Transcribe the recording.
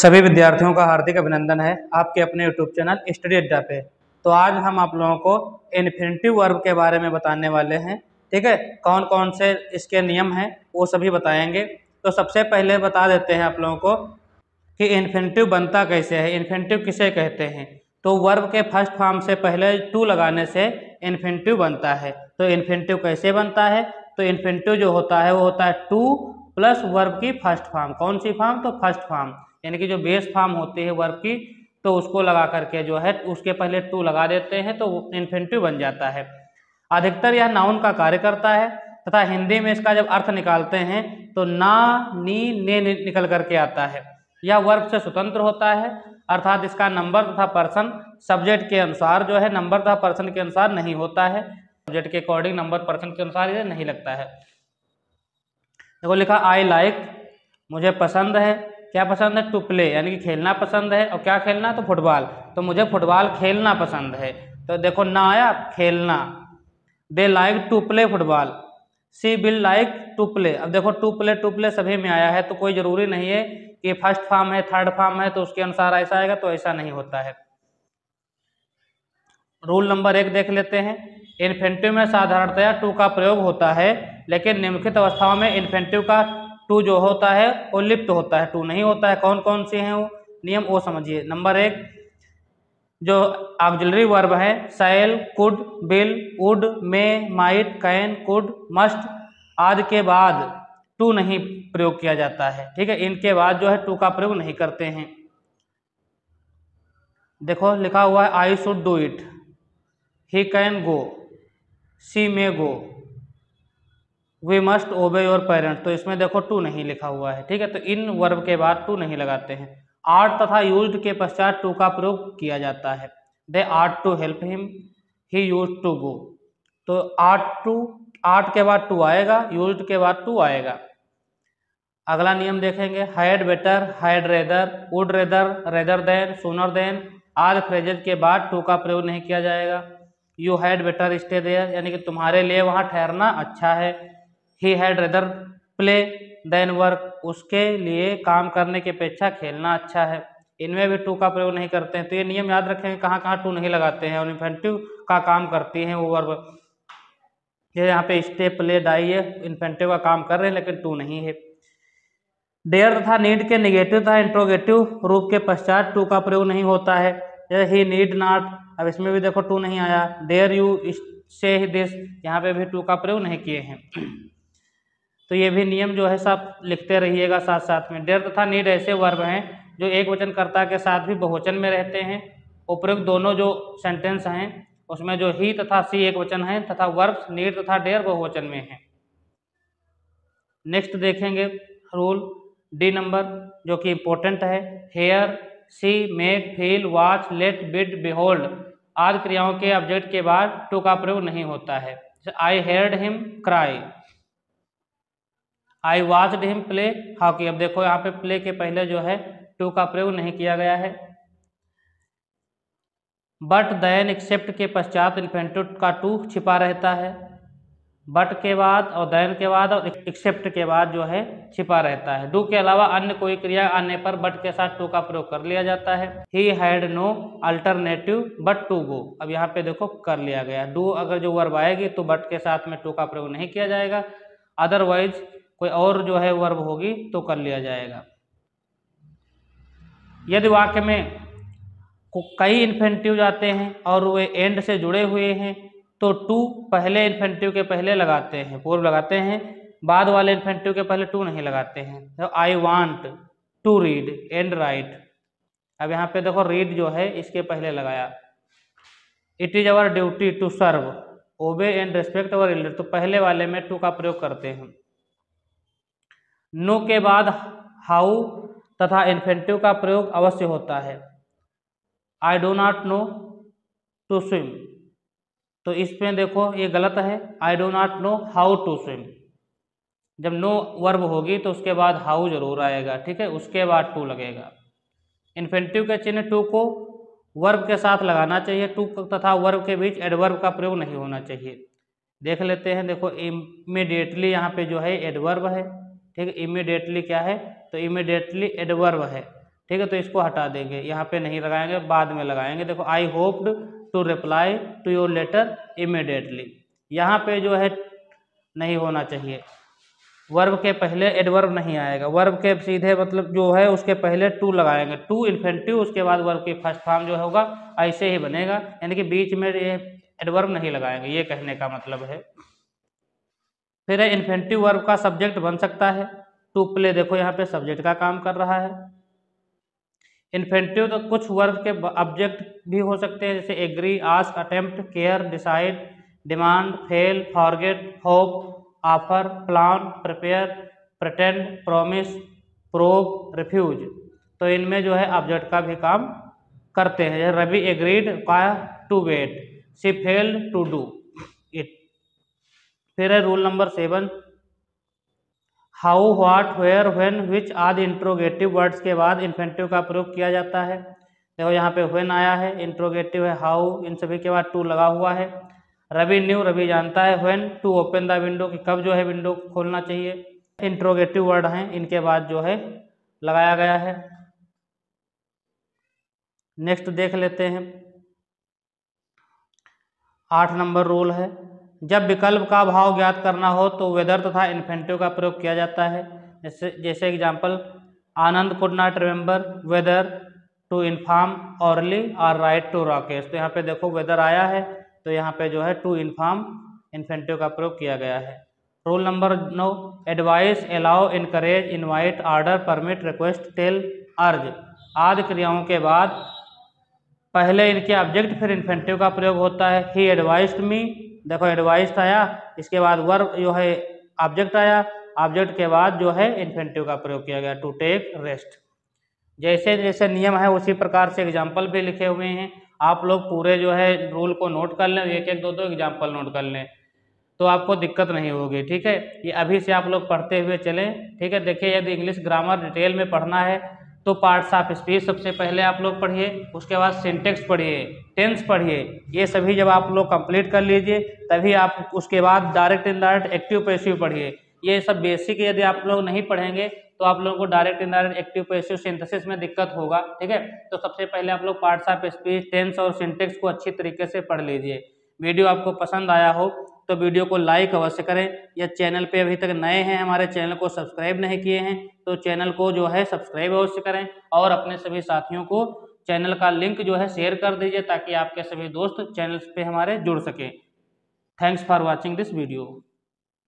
सभी विद्यार्थियों का हार्दिक अभिनंदन है आपके अपने यूट्यूब चैनल स्टडी अड्डा पे। तो आज हम आप लोगों को इन्फिनिटिव वर्ब के बारे में बताने वाले हैं। ठीक है, कौन कौन से इसके नियम हैं वो सभी बताएंगे। तो सबसे पहले बता देते हैं आप लोगों को कि इन्फिनिटिव बनता कैसे है, इन्फिनिटिव किसे कहते हैं। तो वर्ब के फर्स्ट फॉर्म से पहले टू लगाने से इन्फिनिटिव बनता है। तो इन्फिनिटिव कैसे बनता है? तो इन्फिनिटिव जो होता है वो होता है टू प्लस वर्ब की फर्स्ट फॉर्म। कौन सी फॉर्म? तो फर्स्ट फॉर्म, यानी कि जो बेस फॉर्म होती है वर्ब की, तो उसको लगा करके जो है उसके पहले टू लगा देते हैं तो इन्फिनिटिव बन जाता है। अधिकतर यह नाउन का कार्य करता है तथा हिंदी में इसका जब अर्थ निकालते हैं तो ना, नी, ने निकल करके आता है। यह वर्ब से स्वतंत्र होता है, अर्थात इसका नंबर तथा पर्सन सब्जेक्ट के अनुसार जो है नंबर तथा पर्सन के अनुसार नहीं होता है। सब्जेक्ट के अकॉर्डिंग नंबर पर्सन के अनुसार ये नहीं लगता है। देखो लिखा आई लाइक, मुझे पसंद है। क्या पसंद है? टू प्ले, यानी कि खेलना पसंद है। और क्या खेलना? तो फुटबॉल। तो मुझे फुटबॉल खेलना पसंद है। तो देखो ना आया, खेलना। They like to play football, she will like to play. अब देखो टू प्ले सभी में आया है, तो कोई जरूरी नहीं है कि फर्स्ट फॉर्म है थर्ड फॉर्म है तो उसके अनुसार ऐसा आएगा, तो ऐसा नहीं होता है। रूल नंबर 1 देख लेते हैं। इन्फिनिटिव में साधारणतया टू का प्रयोग होता है, लेकिन निम्नलिखित अवस्थाओं में इन्फिनिटिव का टू जो होता है वो लिप्त होता है, टू नहीं होता है। कौन कौन से हैं वो नियम, वो समझिए। नंबर 1, जो ऑक्सिलरी वर्ब है shall, could, will, would, may, might, can, could, must आदि के बाद टू नहीं प्रयोग किया जाता है। ठीक है, इनके बाद जो है टू का प्रयोग नहीं करते हैं। देखो लिखा हुआ है I should do it, he can go, she may go, we must obey your parents. तो इसमें देखो टू नहीं लिखा हुआ है। ठीक है, तो इन वर्ब के बाद टू नहीं लगाते हैं। आर्ट तथा यूज्ड के पश्चात टू का प्रयोग किया जाता है। दे art to help him, he used to go. तो आर्ट के बाद टू आएगा, यूज्ड के बाद टू आएगा। अगला नियम देखेंगे, had better, had rather, would rather, rather than, sooner than आदि फ्रेजेज के बाद टू का प्रयोग नहीं किया जाएगा। You had better stay there, यानी कि तुम्हारे लिए वहाँ ठहरना अच्छा है। He had rather play than work, उसके लिए काम करने की अपेक्षा खेलना अच्छा है। इनमें भी टू का प्रयोग नहीं करते हैं। तो ये नियम याद रखेंगे कहाँ कहाँ टू नहीं लगाते हैं और इन्फिनिटिव का काम करती हैं वो वर्ब। ये यहाँ पे स्टे, प्ले, डाई है, इन्फिनिटिव का काम कर रहे हैं लेकिन टू नहीं है। डेयर तथा नीड के नेगेटिव तथा इंट्रोगेटिव रूप के पश्चात टू का प्रयोग नहीं होता है। जैसे ही नीड नॉट, अब इसमें भी देखो टू नहीं आया। डेयर यू से दिस, यहाँ पे भी टू का प्रयोग नहीं किए हैं। तो ये भी नियम जो है सब लिखते रहिएगा साथ साथ में। डेयर तथा नीड ऐसे वर्ब हैं जो एक वचनकर्ता के साथ भी बहुवचन में रहते हैं। उपयुक्त दोनों जो सेंटेंस हैं उसमें जो ही तथा सी एक वचन है तथा वर्ब नीड तथा डेयर बहुवचन में है। नेक्स्ट देखेंगे रूल डी नंबर, जो कि इंपॉर्टेंट है। Hear, see, make, feel, watch, let, bid, behold आदि क्रियाओं के ऑब्जेक्ट के बाद टू का प्रयोग नहीं होता है। I heard him cry, I watched him play hockey. अब देखो यहाँ पे प्ले के पहले जो है टू का प्रयोग नहीं किया गया है। बट, देन, एक्सेप्ट के पश्चात इन्फिनिटिव का टू छिपा रहता है। बट के बाद और देन के बाद और एक्सेप्ट के बाद जो है छिपा रहता है। डू के अलावा अन्य कोई क्रिया आने पर बट के साथ टू का प्रयोग कर लिया जाता है। He had no alternative but to go, अब यहाँ पे देखो कर लिया गया। डू अगर जो वर्ब आएगी तो बट के साथ में टू का प्रयोग नहीं किया जाएगा, अदरवाइज कोई और जो है वर्ब होगी तो कर लिया जाएगा। यदि वाक्य में कई इन्फिनिटिव जाते हैं और वे एंड से जुड़े हुए हैं तो टू पहले इन्फिनिटिव के पहले लगाते हैं, पूर्व लगाते हैं, बाद वाले इन्फिनिटिव के पहले टू नहीं लगाते हैं। तो I want to read and write, अब यहाँ पे देखो रीड जो है इसके पहले लगाया। It is our duty to serve, obey and respect our Elder, तो पहले वाले में टू का प्रयोग करते हैं। नो के बाद हाउ तथा इन्फिनिटिव का प्रयोग अवश्य होता है। I do not know to swim, तो इसमें देखो ये गलत है। I do not know how to swim, जब नो वर्ब होगी तो उसके बाद हाउ जरूर आएगा। ठीक है, उसके बाद टू लगेगा। इन्फिनिटिव के चिन्ह टू को वर्ब के साथ लगाना चाहिए। टू तथा वर्ब के बीच एडवर्ब का प्रयोग नहीं होना चाहिए। देख लेते हैं, देखो इमीडिएटली यहाँ पे जो है एडवर्ब है। ठीक है, इमीडिएटली क्या है? तो इमीडिएटली एडवर्ब है। ठीक है, तो इसको हटा देंगे, यहाँ पे नहीं लगाएंगे, बाद में लगाएंगे। देखो I hoped to reply to your letter immediately, यहाँ पे जो है नहीं होना चाहिए, वर्ब के पहले एडवर्ब नहीं आएगा, वर्ब के सीधे मतलब जो है उसके पहले टू लगाएंगे, टू इन्फिनिटिव, उसके बाद वर्ब की फर्स्ट फॉर्म जो होगा ऐसे ही बनेगा, यानी कि बीच में ये एडवर्ब नहीं लगाएंगे, ये कहने का मतलब है। फिर इन्फिनिटिव वर्ब का सब्जेक्ट बन सकता है, टू प्ले, देखो यहाँ पे सब्जेक्ट का काम कर रहा है। इन्फिनिटिव तो कुछ वर्ब के ऑब्जेक्ट भी हो सकते हैं, जैसे agree, ask, attempt, care, decide, demand, fail, forget, hope, offer, plan, prepare, pretend, promise, probe, refuse, तो इनमें जो है ऑब्जेक्ट का भी काम करते हैं। जैसे रवि एग्रीड का to wait, she failed to do it. फिर है rule number 7, how, what, where, when, which आदि इंट्रोगेटिव वर्ड्स के बाद इन्फिनिटिव का प्रयोग किया जाता है। देखो यहाँ पे व्हेन आया है, इंट्रोगेटिव है हाउ, इन सभी के बाद टू लगा हुआ है। रवि न्यू, रवि जानता है, when to open the window, कि कब जो है विंडो खोलना चाहिए, इंट्रोगेटिव वर्ड हैं, इनके बाद जो है लगाया गया है। नेक्स्ट देख लेते हैं, 8 नंबर रूल है, जब विकल्प का भाव ज्ञात करना हो तो वेदर तथा इन्फिनिटिव का प्रयोग किया जाता है। जैसे example, Anand could not remember whether to inform orally or write to Rakesh, तो यहाँ पे देखो वेदर आया है, तो यहाँ पे जो है टू इन्फॉर्म इन्फिनिटिव का प्रयोग किया गया है। Rule number 9, advise, allow, encourage, invite, order, permit, request, tell, urge आदि क्रियाओं के बाद पहले इनके ऑब्जेक्ट फिर इन्फिनिटिव का प्रयोग होता है। ही एडवाइस्ड मी, देखो एडवाइस्ड आया, इसके बाद वर्ब जो है ऑब्जेक्ट आया, ऑब्जेक्ट के बाद जो है इन्फिनिटिव का प्रयोग किया गया, टू टेक रेस्ट। जैसे जैसे नियम है उसी प्रकार से एग्जाम्पल भी लिखे हुए हैं, आप लोग पूरे जो है रूल को नोट कर लें, एक एक दो दो एग्जाम्पल नोट कर लें, तो आपको दिक्कत नहीं होगी। ठीक है, ये अभी से आप लोग पढ़ते हुए चलें। ठीक है, देखिए यदि इंग्लिश ग्रामर डिटेल में पढ़ना है तो पार्ट्स ऑफ स्पीच सबसे पहले आप लोग पढ़िए, उसके बाद सिंटेक्स पढ़िए, टेंस पढ़िए, ये सभी जब आप लोग कंप्लीट कर लीजिए तभी आप उसके बाद डायरेक्ट इनडायरेक्ट एक्टिव पैसिव पढ़िए। ये सब बेसिक यदि आप लोग नहीं पढ़ेंगे तो आप लोगों को direct indirect active passive synthesis में दिक्कत होगा। ठीक है, तो सबसे पहले आप लोग पार्ट्स ऑफ स्पीच, टेंस और सिंटेक्स को अच्छी तरीके से पढ़ लीजिए। वीडियो आपको पसंद आया हो तो वीडियो को लाइक अवश्य करें, या चैनल पे अभी तक नए हैं, हमारे चैनल को सब्सक्राइब नहीं किए हैं तो चैनल को जो है सब्सक्राइब अवश्य करें, और अपने सभी साथियों को चैनल का लिंक जो है शेयर कर दीजिए ताकि आपके सभी दोस्त चैनल पे हमारे जुड़ सकें। Thanks for watching this video.